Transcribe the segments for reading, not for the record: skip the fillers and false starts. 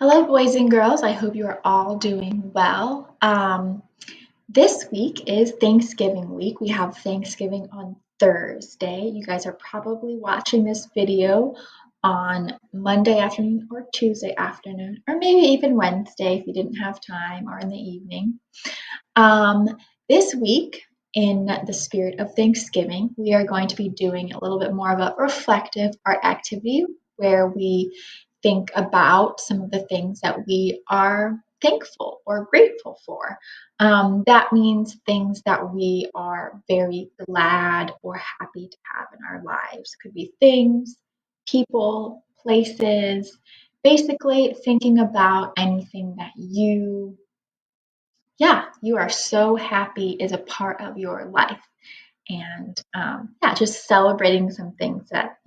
Hello, boys and girls. I hope you are all doing well. This week is Thanksgiving week. We have Thanksgiving on Thursday. You guys are probably watching this video on Monday afternoon or Tuesday afternoon, or maybe even Wednesday if you didn't have time, or in the evening. Um, this week, in the spirit of Thanksgiving, we are going to be doing a little bit more of a reflective art activity where we think about some of the things that we are thankful or grateful for. That means things that we are very glad or happy to have in our lives. Could be things, people, places, basically thinking about anything that you are so happy is a part of your life. And just celebrating some things that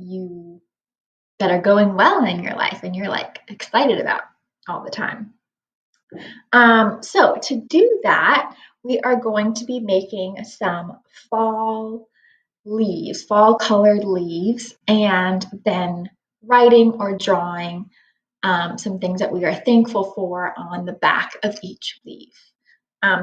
are going well in your life and you're like excited about all the time. So to do that, we are going to be making some fall leaves, fall colored leaves, and then writing or drawing some things that we are thankful for on the back of each leaf.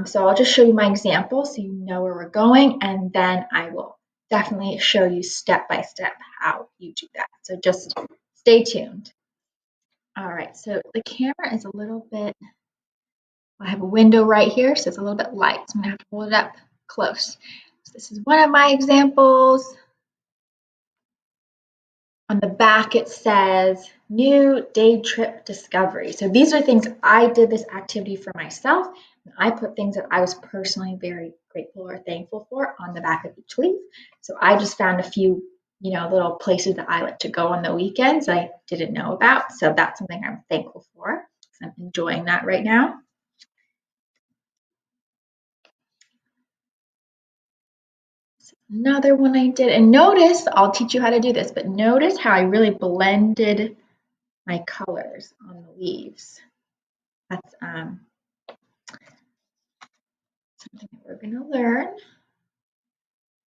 So I'll just show you my example so you know where we're going, and then I will definitely show you step by step how you do that. So just stay tuned. All right, so the camera is a little bit, I have a window right here, so it's a little bit light. So I'm gonna have to hold it up close. So this is one of my examples. On the back, it says new day trip discovery. So these are things I did this activity for myself. And I put things that I was personally very grateful or thankful for on the back of each leaf. So I just found a few, little places that I like to go on the weekends I didn't know about. So that's something I'm thankful for. So I'm enjoying that right now. Another one I did, and notice, I'll teach you how to do this, but notice how I really blended my colors on the leaves. That's something that we're going to learn.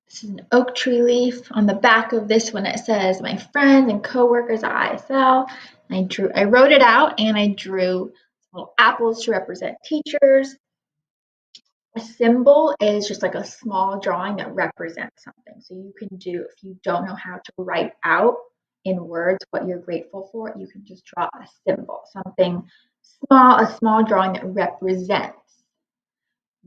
This is an oak tree leaf. On the back of this one, it says, my friends and coworkers at ISL. I wrote it out and I drew little apples to represent teachers. A symbol is just like a small drawing that represents something. So you can do, if you don't know how to write out in words what you're grateful for, you can just draw a symbol, something small, a small drawing that represents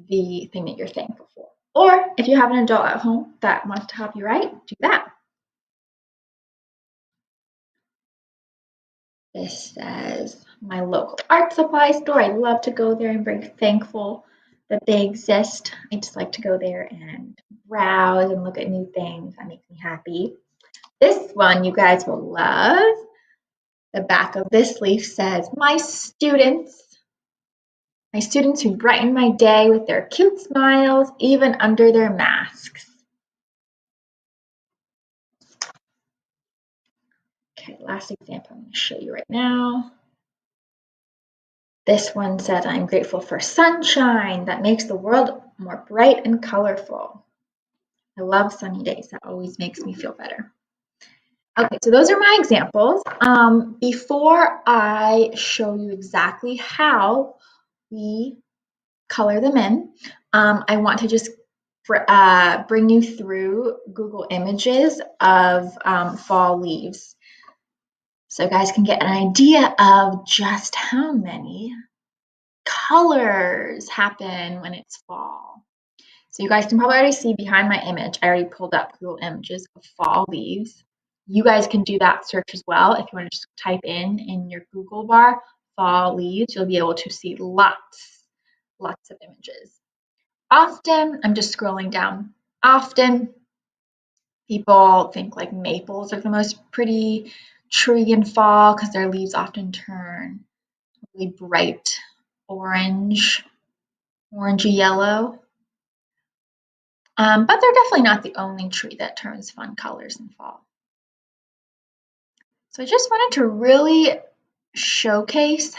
the thing that you're thankful for. Or if you have an adult at home that wants to help you write, do that. This says my local art supply store. I love to go there and be thankful that they exist. I just like to go there and browse and look at new things. That makes me happy. This one you guys will love. The back of this leaf says, my students who brighten my day with their cute smiles, even under their masks. Okay, last example I'm going to show you right now. This one says, I'm grateful for sunshine that makes the world more bright and colorful. I love sunny days. That always makes me feel better. Okay, so those are my examples. Before I show you exactly how we color them in, I want to just bring you through Google Images of fall leaves, so you guys can get an idea of just how many colors happen when it's fall. So you guys can probably already see behind my image, I already pulled up Google Images of fall leaves. You guys can do that search as well. If you want to just type in your Google bar, fall leaves, you'll be able to see lots of images. Often, I'm just scrolling down. Often, people think like maples are the most pretty tree in fall because their leaves often turn really bright orangey yellow. But they're definitely not the only tree that turns fun colors in fall. So I just wanted to really showcase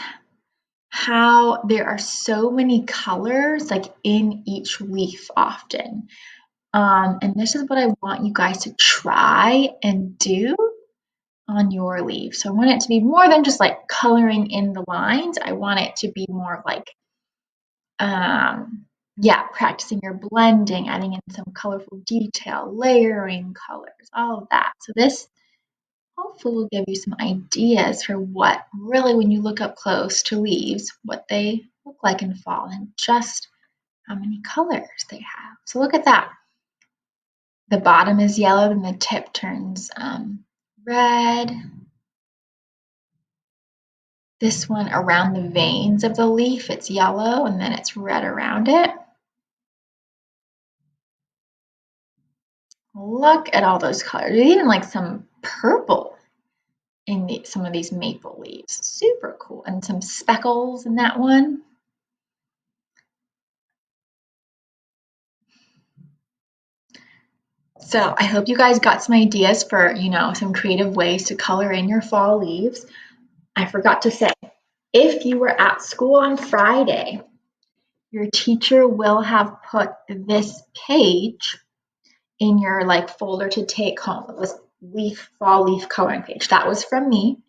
how there are so many colors like in each leaf often. And this is what I want you guys to try and do on your leaf. So I want it to be more than just like coloring in the lines. I want it to be more like, yeah, practicing your blending, adding in some colorful detail, layering colors, all of that. So this hopefully will give you some ideas for what really, when you look up close to leaves, what they look like in fall and just how many colors they have. So look at that. The bottom is yellow, and the tip turns red. This one around the veins of the leaf, it's yellow, and then it's red around it. Look at all those colors. There's even like some purple in some of these maple leaves. Super cool. And some speckles in that one. So I hope you guys got some ideas for, some creative ways to color in your fall leaves. I forgot to say, if you were at school on Friday, your teacher will have put this page in your like folder to take home. It was fall leaf coloring page. That was from me.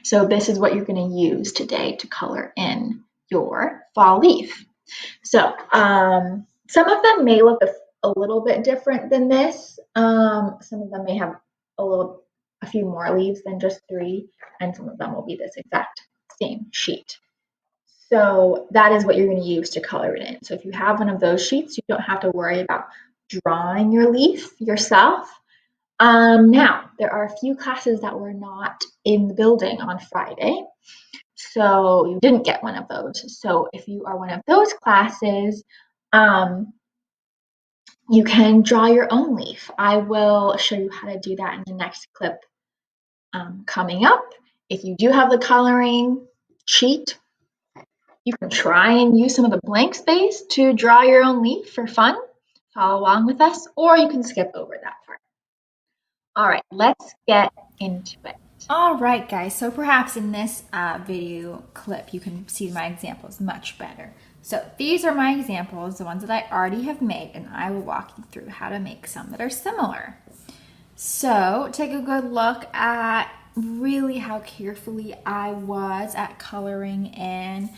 So this is what you're going to use today to color in your fall leaf. So some of them may look a little bit different than this. Some of them may have a few more leaves than just 3, and some of them will be this exact same sheet. So that is what you're going to use to color it in. So if you have one of those sheets, you don't have to worry about drawing your leaf yourself. Now, there are a few classes that were not in the building on Friday, so you didn't get one of those. So if you are one of those classes, you can draw your own leaf. I will show you how to do that in the next clip coming up. If you do have the coloring sheet, you can try and use some of the blank space to draw your own leaf for fun. Follow along with us, or you can skip over that part. All right, let's get into it. All right, guys, so perhaps in this video clip, you can see my examples much better. So these are my examples, the ones that I already have made, and I will walk you through how to make some that are similar. So take a good look at really how carefully I was at coloring in.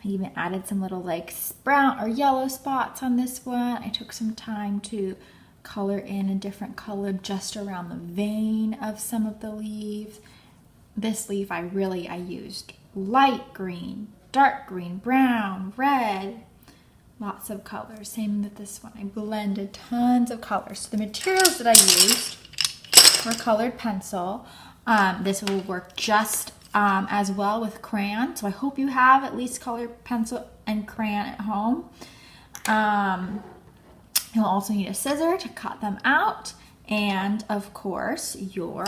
I even added some little like brown or yellow spots on this one. I took some time to color in a different color just around the vein of some of the leaves. This leaf I used light green, dark green, brown, red, lots of colors. Same with this one. I blended tons of colors. So the materials that I used were colored pencil. This will work just as well with crayon. So I hope you have at least colored pencil and crayon at home. You'll also need a scissor to cut them out, and of course your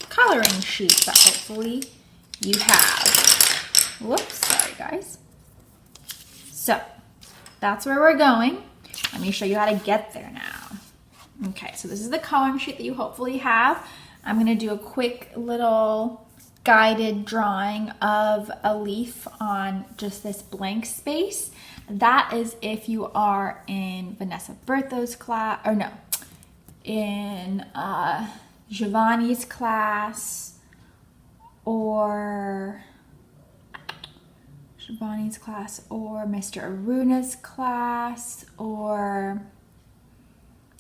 coloring sheet that hopefully you have. Whoops, sorry guys. So that's where we're going. Let me show you how to get there now. Okay, so this is the coloring sheet that you hopefully have. I'm gonna do a quick little guided drawing of a leaf on just this blank space. That is if you are in Vanessa Bertho's class, or no, in Giovanni's class, or Mr. Aruna's class, or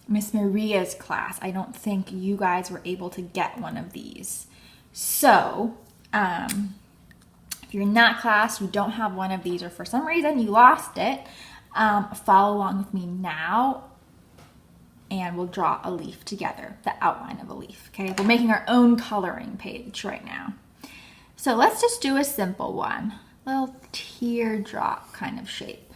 Miss Maria's class. I don't think you guys were able to get one of these. So, if you're in that class, you don't have one of these, or for some reason you lost it, follow along with me now and we'll draw a leaf together, the outline of a leaf, okay? We're making our own coloring page right now. So let's just do a simple one, little teardrop kind of shape.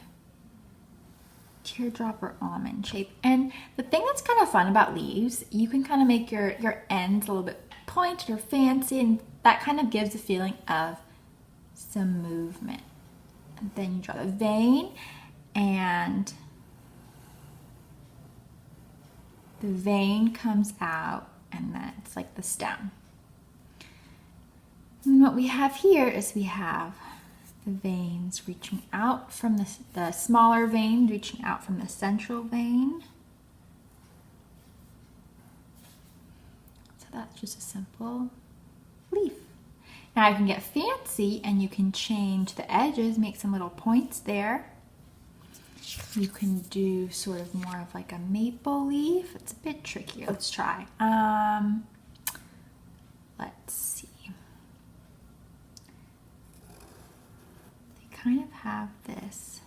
Teardrop or almond shape. And the thing that's kind of fun about leaves, you can kind of make your ends a little bit pointed or fancy, and that kind of gives a feeling of some movement. And then you draw the vein, and the vein comes out, and then it's like the stem. And what we have here is we have the veins reaching out from the smaller vein, reaching out from the central vein. So that's just a simple leaf. Now you can get fancy and you can change the edges, make some little points there. You can do sort of more of like a maple leaf. It's a bit trickier. Let's try. Let's see. They kind of have this.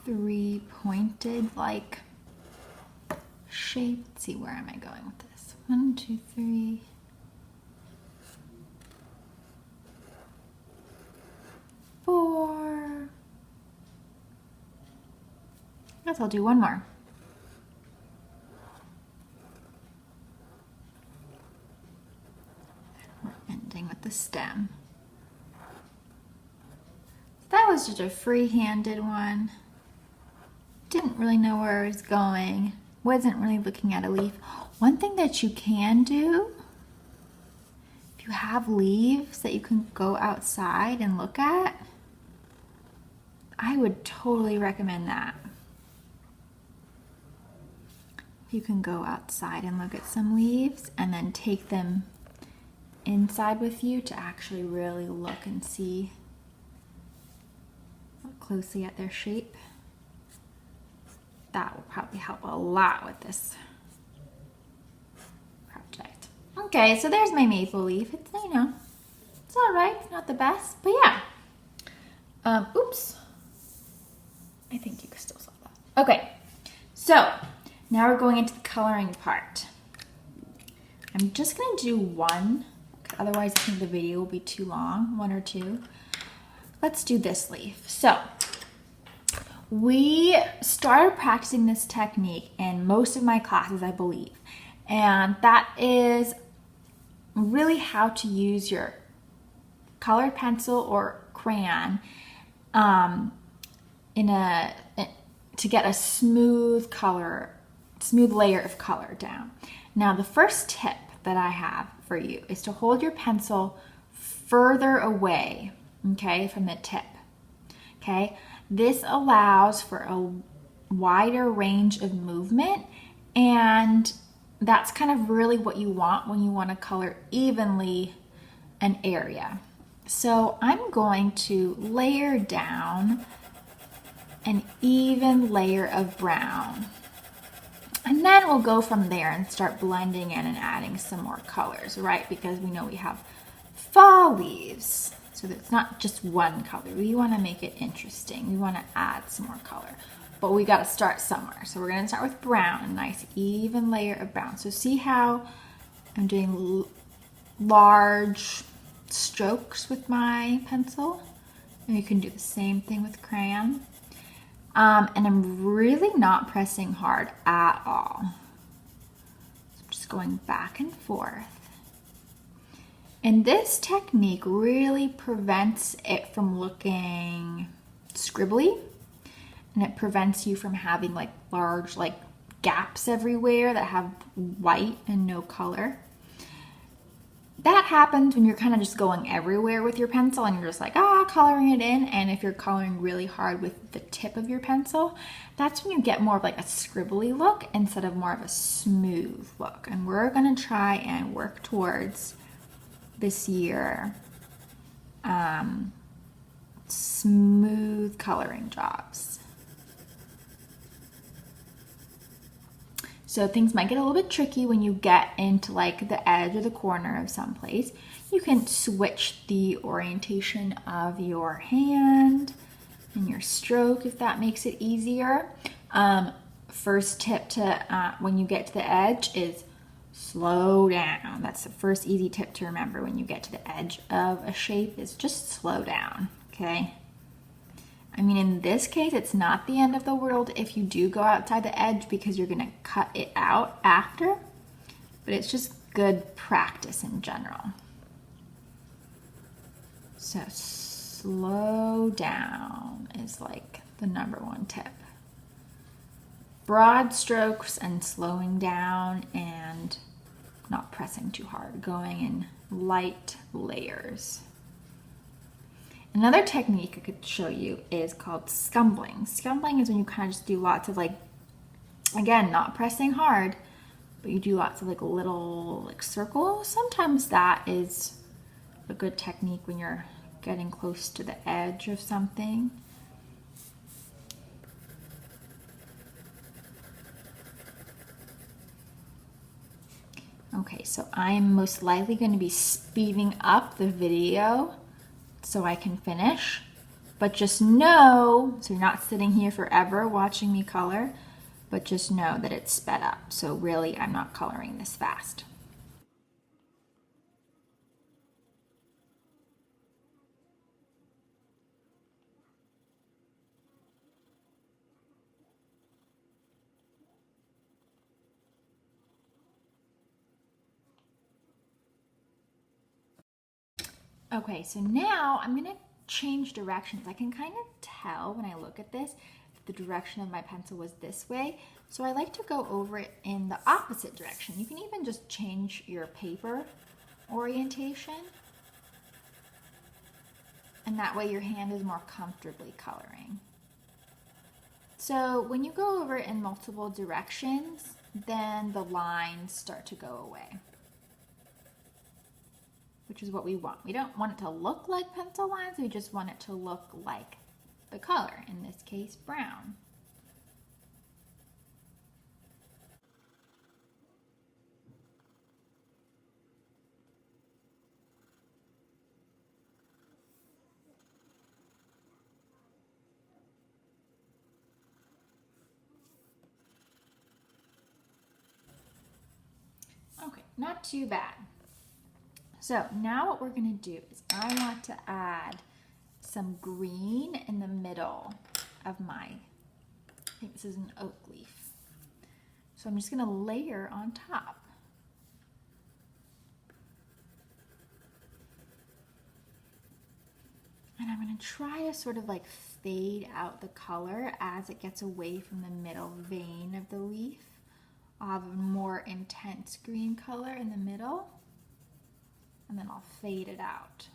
Three-pointed like shape. Let's see, where am I going with this? 1, 2, 3. 4. I guess I'll do one more. We're ending with the stem. That was just a free-handed one. Didn't really know where I was going. Wasn't really looking at a leaf. One thing that you can do, if you have leaves that you can go outside and look at, I would totally recommend that. You can go outside and look at some leaves and then take them inside with you to actually really look and see, look closely at their shape. That will probably help a lot with this project. Okay, so there's my maple leaf. It's, you know, it's all right. Not the best, but yeah. Oops. I think you still saw that. Okay, so now we're going into the coloring part. I'm just gonna do one, otherwise I think the video will be too long, 1 or 2. Let's do this leaf. So we started practicing this technique in most of my classes, I believe, and that is really how to use your colored pencil or crayon to get a smooth layer of color down. Now the first tip that I have for you is to hold your pencil further away, okay, from the tip, okay? This allows for a wider range of movement, and that's kind of really what you want when you want to color evenly an area. So I'm going to layer down an even layer of brown. And then we'll go from there and start blending in and adding some more colors, right? Because we know we have fall leaves. So it's not just one color. We want to make it interesting. We want to add some more color. But we got to start somewhere. So we're going to start with brown, a nice even layer of brown. So see how I'm doing large strokes with my pencil? And you can do the same thing with crayon. And I'm really not pressing hard at all. So I'm just going back and forth. And this technique really prevents it from looking scribbly, and it prevents you from having like large like gaps everywhere that have white and no color. That happens when you're kind of just going everywhere with your pencil and you're just like, coloring it in. And if you're coloring really hard with the tip of your pencil, that's when you get more of like a scribbly look instead of more of a smooth look. And we're gonna try and work towards this year smooth coloring jobs. So things might get a little bit tricky when you get into like the edge or the corner of some place. You can switch the orientation of your hand and your stroke if that makes it easier. First tip to when you get to the edge is slow down. That's the first easy tip to remember when you get to the edge of a shape is just slow down, okay? I mean, in this case, it's not the end of the world if you do go outside the edge because you're gonna cut it out after, but it's just good practice in general. So slow down is like the #1 tip. Broad strokes and slowing down and not pressing too hard, going in light layers. Another technique I could show you is called scumbling. Scumbling is when you kind of just do lots of like, again, not pressing hard, but you do lots of like little like circles. Sometimes that is a good technique when you're getting close to the edge of something. Okay, so I'm most likely going to be speeding up the video so I can finish. But just know, so you're not sitting here forever watching me color, but just know that it's sped up. So really, I'm not coloring this fast. Okay, so now I'm gonna change directions. I can kind of tell when I look at this that the direction of my pencil was this way. So I like to go over it in the opposite direction. You can even just change your paper orientation. And that way your hand is more comfortably coloring. So when you go over it in multiple directions, then the lines start to go away, which is what we want. We don't want it to look like pencil lines, we just want it to look like the color, in this case, brown. Okay, not too bad. So now what we're gonna do is I want to add some green in the middle of my, I think this is an oak leaf. So I'm just gonna layer on top. And I'm gonna try to sort of like fade out the color as it gets away from the middle vein of the leaf. I'll have a more intense green color in the middle, and then I'll fade it out.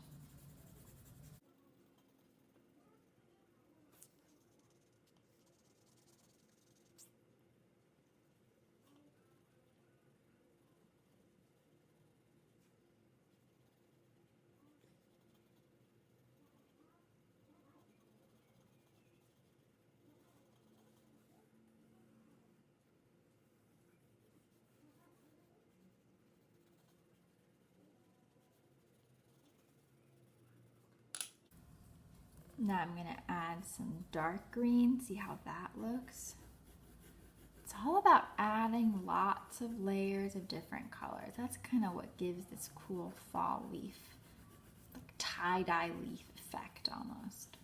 Now I'm gonna add some dark green, see how that looks. It's all about adding lots of layers of different colors. That's kind of what gives this cool fall leaf, like tie-dye leaf effect almost.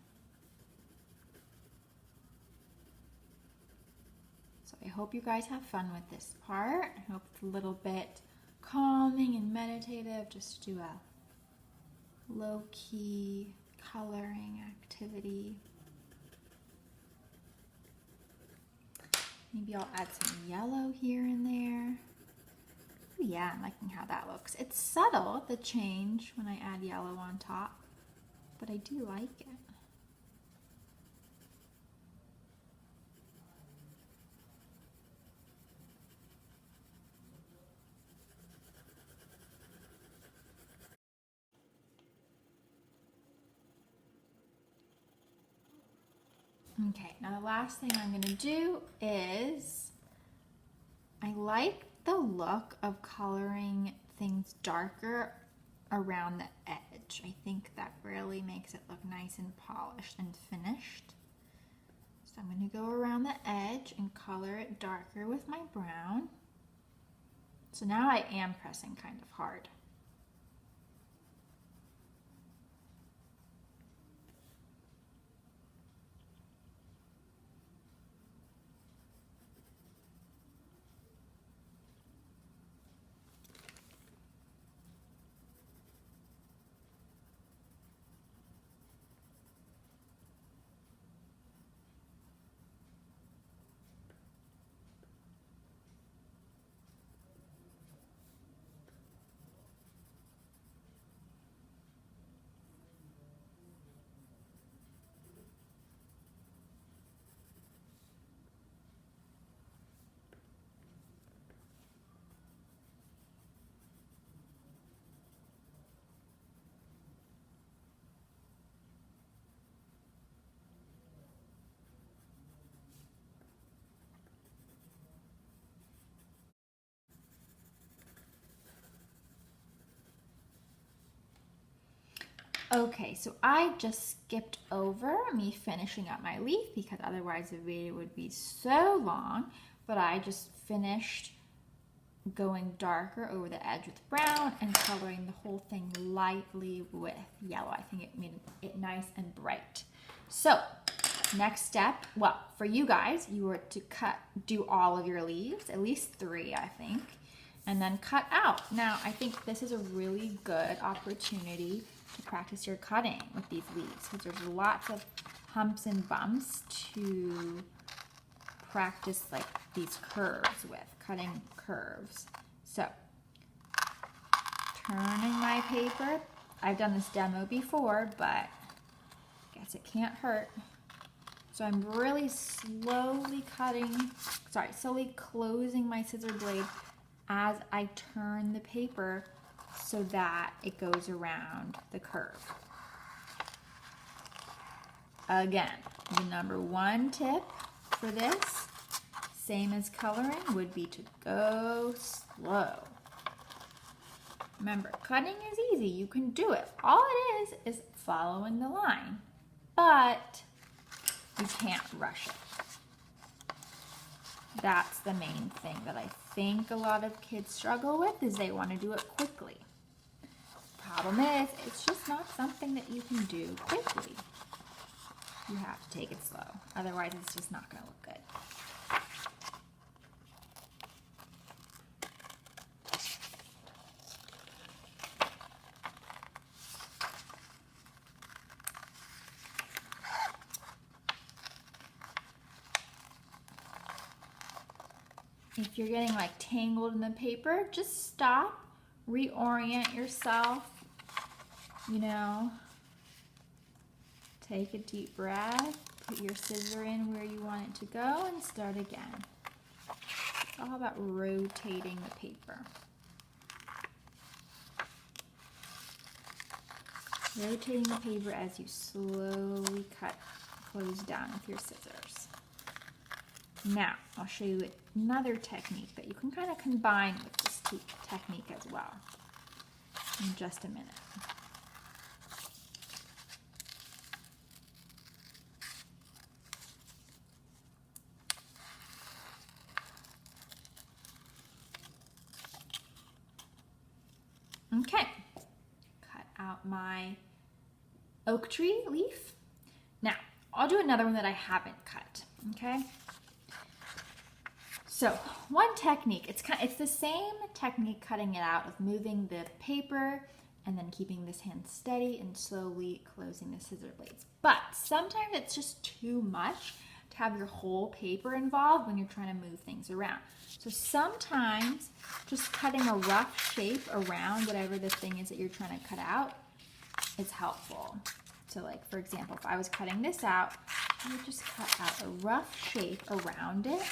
So I hope you guys have fun with this part. I hope it's a little bit calming and meditative, just to do a low-key coloring activity. Maybe I'll add some yellow here and there. Ooh, yeah, I'm liking how that looks. It's subtle, the change, when I add yellow on top, but I do like it. Okay, now the last thing I'm gonna do is, I like the look of coloring things darker around the edge. I think that really makes it look nice and polished and finished. So I'm gonna go around the edge and color it darker with my brown. So now I am pressing kind of hard. Okay, so I just skipped over me finishing up my leaf because otherwise the video would be so long, but I just finished going darker over the edge with brown and coloring the whole thing lightly with yellow. I think it made it nice and bright. So next step, well, for you guys, you were to do all of your leaves, at least 3, I think, and then cut out. Now, I think this is a really good opportunity to practice your cutting with these leaves because there's lots of humps and bumps to practice like these curves with, cutting curves. So, turning my paper. I've done this demo before, but I guess it can't hurt. So I'm really slowly slowly closing my scissor blade as I turn the paper so that it goes around the curve. Again, the number 1 tip for this, same as coloring, would be to go slow. Remember, cutting is easy. You can do it. All it is following the line, but you can't rush it. That's the main thing that I think a lot of kids struggle with, is they want to do it quickly. Problem is, it's just not something that you can do quickly. You have to take it slow. Otherwise, it's just not going to look good. If you're getting like tangled in the paper, just stop, reorient yourself, you know, take a deep breath, put your scissor in where you want it to go and start again. It's all about rotating the paper. Rotating the paper as you slowly close down with your scissors. Now, I'll show you another technique that you can kind of combine with this technique as well in just a minute. Okay, cut out my oak tree leaf. Now, I'll do another one that I haven't cut, okay? So, one technique, it's the same technique cutting it out of moving the paper and then keeping this hand steady and slowly closing the scissor blades. But sometimes it's just too much to have your whole paper involved when you're trying to move things around. So sometimes just cutting a rough shape around whatever the thing is that you're trying to cut out is helpful. So like, for example, if I was cutting this out, I would just cut out a rough shape around it.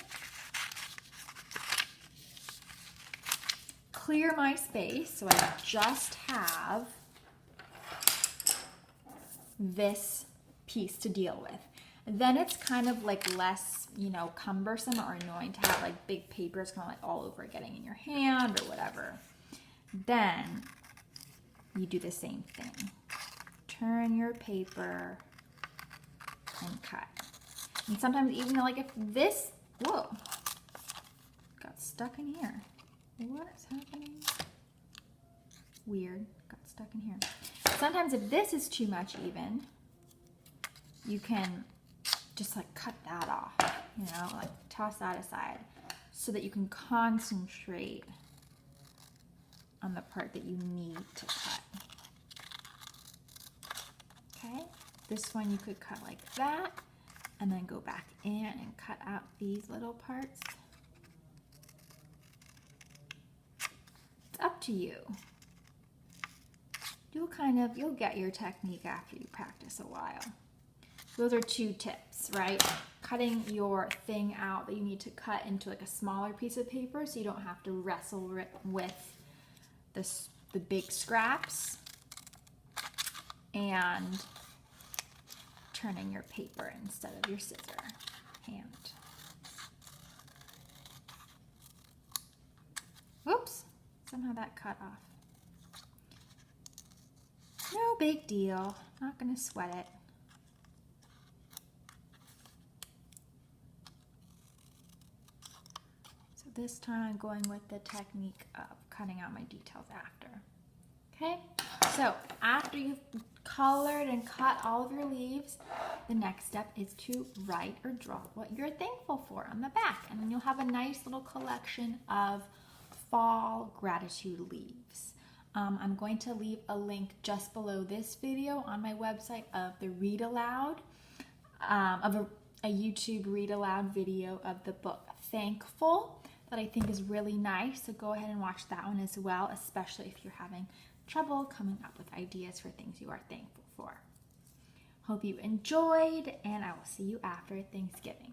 Clear my space so I just have this piece to deal with. And then it's kind of like less, you know, cumbersome or annoying to have like big papers kind of like all over getting in your hand or whatever. Then you do the same thing. Turn your paper and cut. And sometimes even like if this, whoa, got stuck in here. What's happening? Weird, got stuck in here. Sometimes if this is too much even, you can just like cut that off, you know, like toss that aside so that you can concentrate on the part that you need to cut. Okay, this one you could cut like that and then go back in and cut out these little parts. It's up to you. You'll get your technique after you practice a while. Those are 2 tips, right? Cutting your thing out that you need to cut into like a smaller piece of paper so you don't have to wrestle with the big scraps, and turning your paper instead of your scissor hand. Whoops, somehow that cut off. No big deal. Not gonna sweat it. So this time I'm going with the technique of cutting out my details after. Okay, so after you've colored and cut all of your leaves, the next step is to write or draw what you're thankful for on the back. And then you'll have a nice little collection of fall gratitude leaves. I'm going to leave a link just below this video on my website of the read aloud, of a YouTube read aloud video of the book Thankful that I think is really nice. So go ahead and watch that one as well, especially if you're having trouble coming up with ideas for things you are thankful for. Hope you enjoyed, and I will see you after Thanksgiving.